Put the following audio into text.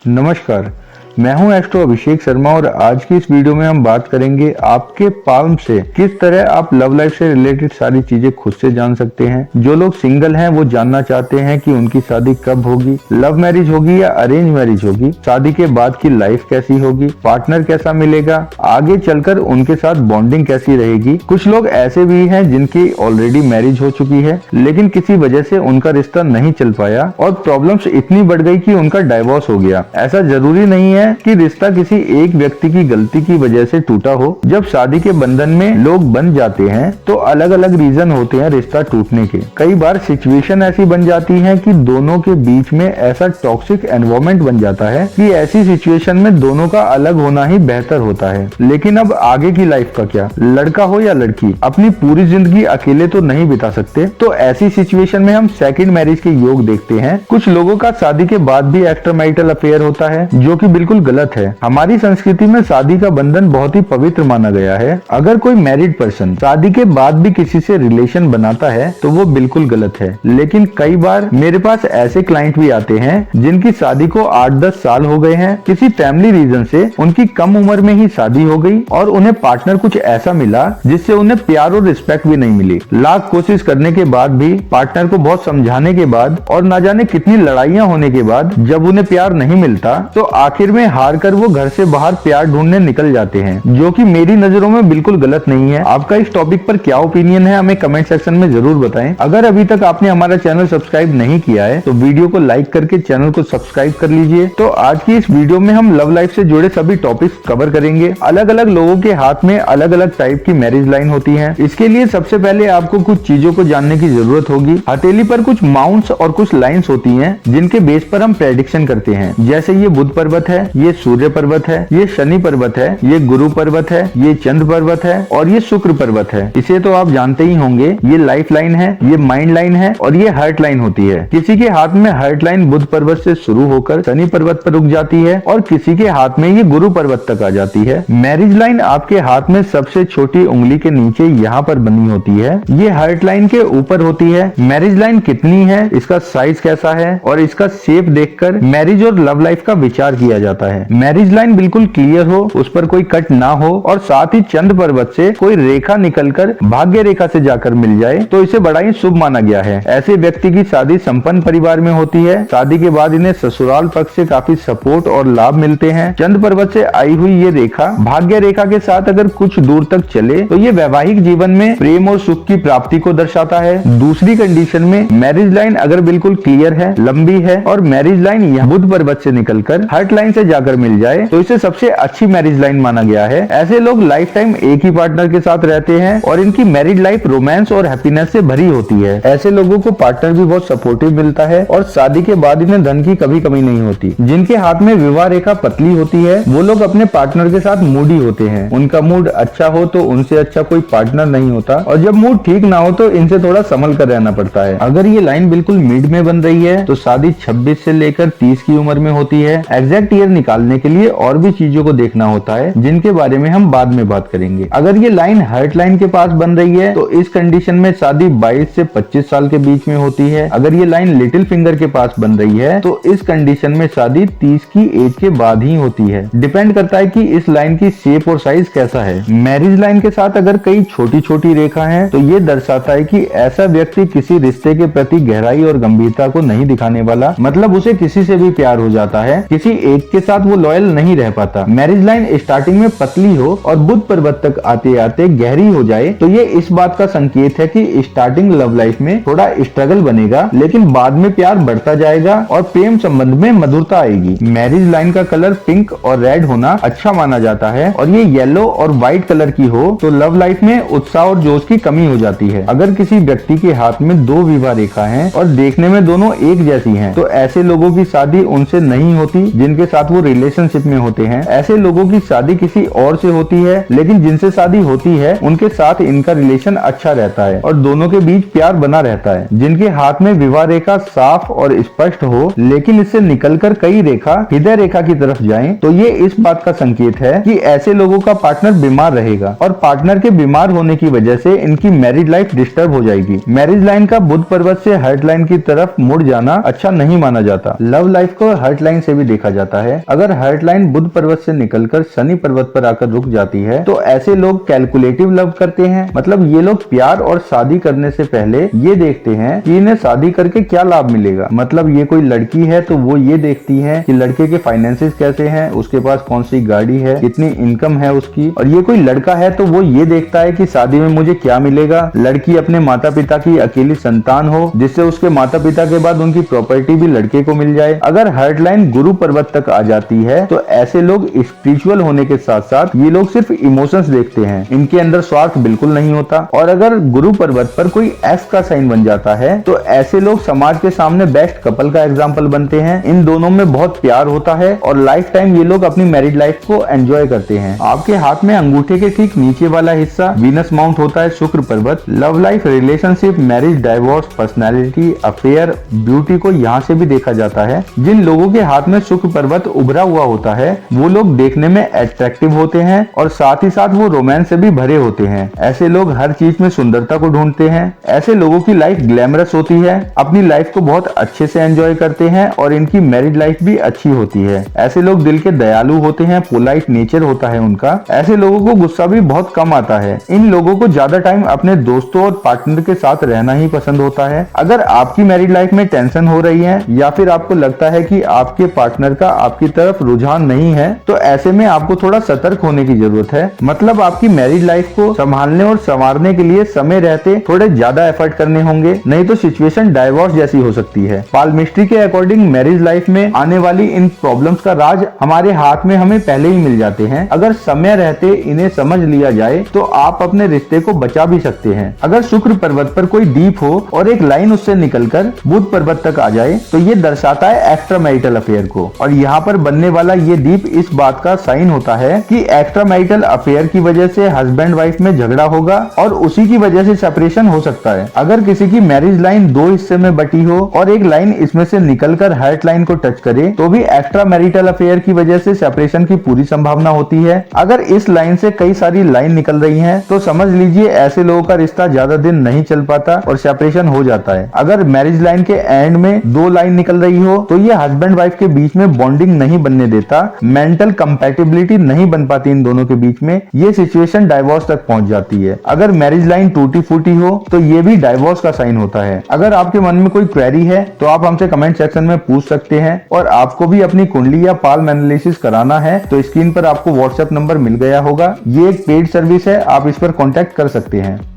नमस्कार, मैं हूं एस्ट्रो अभिषेक शर्मा और आज की इस वीडियो में हम बात करेंगे आपके पाल्म से किस तरह आप लव लाइफ से रिलेटेड सारी चीजें खुद से जान सकते हैं। जो लोग सिंगल हैं वो जानना चाहते हैं कि उनकी शादी कब होगी, लव मैरिज होगी या अरेंज मैरिज होगी, शादी के बाद की लाइफ कैसी होगी, पार्टनर कैसा मिलेगा, आगे चलकर उनके साथ बॉन्डिंग कैसी रहेगी। कुछ लोग ऐसे भी हैं जिनकी ऑलरेडी मैरिज हो चुकी है लेकिन किसी वजह से उनका रिश्ता नहीं चल पाया और प्रॉब्लम्स इतनी बढ़ गई कि उनका डाइवोर्स हो गया। ऐसा जरूरी नहीं है कि रिश्ता किसी एक व्यक्ति की गलती की वजह से टूटा हो। जब शादी के बंधन में लोग बन जाते हैं तो अलग अलग रीजन होते हैं रिश्ता टूटने के। कई बार सिचुएशन ऐसी बन जाती है कि दोनों के बीच में ऐसा टॉक्सिक एनवायरनमेंट बन जाता है कि ऐसी सिचुएशन में दोनों का अलग होना ही बेहतर होता है। लेकिन अब आगे की लाइफ का क्या, लड़का हो या लड़की अपनी पूरी जिंदगी अकेले तो नहीं बिता सकते। तो ऐसी सिचुएशन में हम सेकंड मैरिज के योग देखते हैं। कुछ लोगों का शादी के बाद भी एक्स्ट्रा मैरिटल अफेयर होता है जो कि बिल्कुल गलत है। हमारी संस्कृति में शादी का बंधन बहुत ही पवित्र माना गया है। अगर कोई मैरिड पर्सन शादी के बाद भी किसी से रिलेशन बनाता है तो वो बिल्कुल गलत है। लेकिन कई बार मेरे पास ऐसे क्लाइंट भी आते हैं जिनकी शादी को 8-10 साल हो गए हैं। किसी फैमिली रीजन से उनकी कम उम्र में ही शादी हो गई और उन्हें पार्टनर कुछ ऐसा मिला जिससे उन्हें प्यार और रिस्पेक्ट भी नहीं मिली। लाख कोशिश करने के बाद भी, पार्टनर को बहुत समझाने के बाद और ना जाने कितनी लड़ाइयां होने के बाद जब उन्हें प्यार नहीं मिलता तो आखिर में हार कर वो घर से बाहर प्यार ढूंढने निकल जाते हैं, जो कि मेरी नजरों में बिल्कुल गलत नहीं है। आपका इस टॉपिक पर क्या ओपिनियन है हमें कमेंट सेक्शन में जरूर बताएं। अगर अभी तक आपने हमारा चैनल सब्सक्राइब नहीं किया है तो वीडियो को लाइक करके चैनल को सब्सक्राइब कर लीजिए। तो आज की इस वीडियो में हम लव लाइफ से जुड़े सभी टॉपिक्स कवर करेंगे। अलग अलग लोगों के हाथ में अलग अलग टाइप की मैरिज लाइन होती है। इसके लिए सबसे पहले आपको कुछ चीजों को जानने की जरूरत होगी। हथेली पर कुछ माउंट्स और कुछ लाइन्स होती है जिनके बेस पर हम प्रेडिक्शन करते हैं। जैसे ये बुध पर्वत है, ये सूर्य पर्वत है, ये शनि पर्वत है, ये गुरु पर्वत है, ये चंद्र पर्वत है और ये शुक्र पर्वत है। इसे तो आप जानते ही होंगे। ये लाइफ लाइन है, ये माइंड लाइन है और ये हार्ट लाइन होती है। किसी के हाथ में हार्ट लाइन बुध पर्वत से शुरू होकर शनि पर्वत पर रुक जाती है और किसी के हाथ में ये गुरु पर्वत तक आ जाती है। मैरिज लाइन आपके हाथ में सबसे छोटी उंगली के नीचे यहाँ पर बनी होती है। ये हार्ट लाइन के ऊपर होती है। मैरिज लाइन कितनी है, इसका साइज कैसा है और इसका शेप देखकर मैरिज और लव लाइफ का विचार किया जाता है। मैरिज लाइन बिल्कुल क्लियर हो, उस पर कोई कट ना हो और साथ ही चंद्र पर्वत से कोई रेखा निकलकर भाग्य रेखा से जाकर मिल जाए तो इसे बड़ा ही शुभ माना गया है। ऐसे व्यक्ति की शादी संपन्न परिवार में होती है। शादी के बाद इन्हें ससुराल पक्ष से काफी सपोर्ट और लाभ मिलते हैं। चंद्र पर्वत से आई हुई ये रेखा भाग्य रेखा के साथ अगर कुछ दूर तक चले तो ये वैवाहिक जीवन में प्रेम और सुख की प्राप्ति को दर्शाता है। दूसरी कंडीशन में मैरिज लाइन अगर बिल्कुल क्लियर है, लंबी है और मैरिज लाइन बुध पर्वत से निकलकर हार्ट लाइन से जाकर मिल जाए तो इसे सबसे अच्छी मैरिज लाइन माना गया है। ऐसे लोग लाइफ टाइम एक ही पार्टनर के साथ रहते हैं और इनकी मैरिड लाइफ रोमांस और हैप्पीनेस से भरी होती है। ऐसे लोगों को पार्टनर भी बहुत सपोर्टिव मिलता है और शादी के बाद इन्हें धन की कभी कमी नहीं होती। जिनके हाथ में विवाह रेखा पतली होती है वो लोग अपने पार्टनर के साथ मूडी होते हैं। उनका मूड अच्छा हो तो उनसे अच्छा कोई पार्टनर नहीं होता और जब मूड ठीक ना हो तो इनसे थोड़ा संभल कर रहना पड़ता है। अगर ये लाइन बिल्कुल मिड में बन रही है तो शादी 26 से लेकर 30 की उम्र में होती है। एग्जैक्ट ईयर निकालने के लिए और भी चीजों को देखना होता है जिनके बारे में हम बाद में बात करेंगे। अगर ये लाइन हार्ट लाइन के पास बन रही है तो इस कंडीशन में शादी 22 से 25 साल के बीच में होती है। अगर ये लाइन लिटिल फिंगर के पास बन रही है तो इस कंडीशन में शादी 30 की एज के बाद ही होती है। डिपेंड करता है कि इस लाइन की शेप और साइज कैसा है। मैरिज लाइन के साथ अगर कई छोटी छोटी रेखा है तो ये दर्शाता है कि ऐसा व्यक्ति किसी रिश्ते के प्रति गहराई और गंभीरता को नहीं दिखाने वाला, मतलब उसे किसी से भी प्यार हो जाता है, किसी एक के साथ वो लॉयल नहीं रह पाता। मैरिज लाइन स्टार्टिंग में पतली हो और बुध पर्वत तक आते आते गहरी हो जाए तो ये इस बात का संकेत है कि स्टार्टिंग लव लाइफ में थोड़ा स्ट्रगल बनेगा लेकिन बाद में प्यार बढ़ता जाएगा और प्रेम संबंध में मधुरता आएगी। मैरिज लाइन का कलर पिंक और रेड होना अच्छा माना जाता है और ये येलो और व्हाइट कलर की हो तो लव लाइफ में उत्साह और जोश की कमी हो जाती है। अगर किसी व्यक्ति के हाथ में दो विवाह रेखा है और देखने में दोनों एक जैसी हैं तो ऐसे लोगों की शादी उनसे नहीं होती जिनके साथ वो वो रिलेशनशिप में होते हैं, ऐसे लोगों की शादी किसी और से होती है, लेकिन जिनसे शादी होती है उनके साथ इनका रिलेशन अच्छा रहता है और दोनों के बीच प्यार बना रहता है। जिनके हाथ में विवाह रेखा साफ और स्पष्ट हो, लेकिन इससे निकलकर कई रेखा हृदय रेखा की तरफ जाएं, तो ये इस बात का संकेत है कि ऐसे लोगों का पार्टनर बीमार रहेगा और पार्टनर के बीमार होने की वजह से इनकी मैरिड लाइफ डिस्टर्ब हो जाएगी। मैरिज लाइन का बुध पर्वत से हर्ट लाइन की तरफ मुड़ जाना अच्छा नहीं माना जाता। लव लाइफ को हर्ट लाइन से भी देखा जाता है। अगर हर्ट लाइन बुध पर्वत से निकलकर शनि पर्वत पर आकर रुक जाती है तो ऐसे लोग कैलकुलेटिव लव करते हैं। मतलब ये लोग प्यार और शादी करने से पहले ये देखते हैं कि इन्हें शादी करके क्या लाभ मिलेगा। मतलब ये कोई लड़की है तो वो ये देखती है कि लड़के के फाइनेंसेस कैसे हैं, उसके पास कौन सी गाड़ी है, कितनी इनकम है उसकी। और ये कोई लड़का है तो वो ये देखता है कि शादी में मुझे क्या मिलेगा। लड़की अपने माता पिता की अकेली संतान हो, जिससे उसके माता पिता के बाद उनकी प्रॉपर्टी भी लड़के को मिल जाए। अगर हर्ट लाइन गुरु पर्वत तक आ जाती है तो ऐसे लोग स्पिरिचुअल होने के साथ साथ ये लोग सिर्फ इमोशंस देखते हैं, इनके अंदर स्वार्थ बिल्कुल नहीं होता। और अगर गुरु पर्वत पर कोई एस का साइन बन जाता है तो ऐसे लोग समाज के सामने बेस्ट कपल का एग्जाम्पल बनते हैं। इन दोनों में बहुत प्यार होता है और लाइफ टाइम ये लोग अपनी मैरिड लाइफ को एंजॉय करते हैं। आपके हाथ में अंगूठे के ठीक नीचे वाला हिस्सा वीनस माउंट होता है शुक्र पर्वत। Love life, relationship, marriage, divorce, personality, affair, beauty को यहाँ से भी देखा जाता है। जिन लोगों के हाथ में शुक्र पर्वत उभरा हुआ होता है वो लोग देखने में अट्रैक्टिव होते हैं और साथ ही साथ वो रोमांस से भी भरे होते हैं। ऐसे लोग हर चीज में सुंदरता को ढूंढते हैं। ऐसे लोगों की लाइफ ग्लैमरस होती है, अपनी लाइफ को बहुत अच्छे से एंजॉय करते हैं और इनकी मैरिड लाइफ भी अच्छी होती है। ऐसे लोग दिल के दयालु होते हैं, पोलाइट नेचर होता है उनका। ऐसे लोगों को गुस्सा भी बहुत कम आता है। इन लोगों को ज्यादा टाइम अपने दोस्तों और पार्टनर के साथ रहना ही पसंद होता है। अगर आपकी मैरिड लाइफ में टेंशन हो रही है या फिर आपको लगता है कि आपके पार्टनर का आपकी तरफ रुझान नहीं है तो ऐसे में आपको थोड़ा सतर्क होने की जरूरत है। मतलब आपकी मैरिड लाइफ को संभालने और संवारने के लिए समय रहते थोड़े ज्यादा एफर्ट करने होंगे, नहीं तो सिचुएशन डाइवोर्स जैसी हो सकती है। पालमिस्ट्री के अकॉर्डिंग मैरिज लाइफ में आने वाली इन प्रॉब्लम्स का राज हमारे हाथ में हमें पहले ही मिल जाते हैं। अगर समय रहते इन्हें समझ लिया जाए तो आप अपने रिश्ते को बचा भी सकते हैं। अगर शुक्र पर्वत पर कोई डीप हो और एक लाइन उससे निकलकर बुध पर्वत तक आ जाए तो ये दर्शाता है एक्स्ट्रा मैरिटल अफेयर को। और यहाँ पर बनने वाला ये डीप इस बात का साइन होता है कि एक्स्ट्रा मैरिटल अफेयर की वजह से हस्बैंड वाइफ में झगड़ा होगा और उसी की वजह से सेपरेशन हो सकता है। अगर किसी की मैरिज लाइन दो हिस्से में बटी हो और एक लाइन इसमें से निकलकर हर्ट लाइन को टच करे तो भी एक्स्ट्रा मैरिटल अफेयर की वजह से सेपरेशन की पूरी संभावना होती है। अगर इस लाइन से कई सारी लाइन निकल रही हैं तो समझ लीजिए ऐसे लोगों का रिश्ता ज्यादा दिन नहीं चल पाता और सेपरेशन हो जाता है। अगर मैरिज लाइन के एंड में दो लाइन निकल रही हो तो ये हस्बैंड वाइफ के बीच में बॉन्डिंग नहीं बनने देता, मेंटल कंपैटिबिलिटी नहीं बन पाती इन दोनों के बीच में, ये सिचुएशन डाइवोर्स तक पहुंच जाती है। अगर मैरिज लाइन टूटी फूटी हो तो ये भी डाइवोर्स का साइन होता है। अगर आपके मन में कोई क्वेरी है तो आप हमसे कमेंट सेक्शन में पूछ सकते हैं। और आपको भी अपनी कुंडली या पाल्म एनालिसिस कराना है तो स्क्रीन पर आपको व्हाट्सएप नंबर मिल गया होगा। ये एक पेड सर्विस है, आप इस पर कॉन्टेक्ट कर सकते हैं।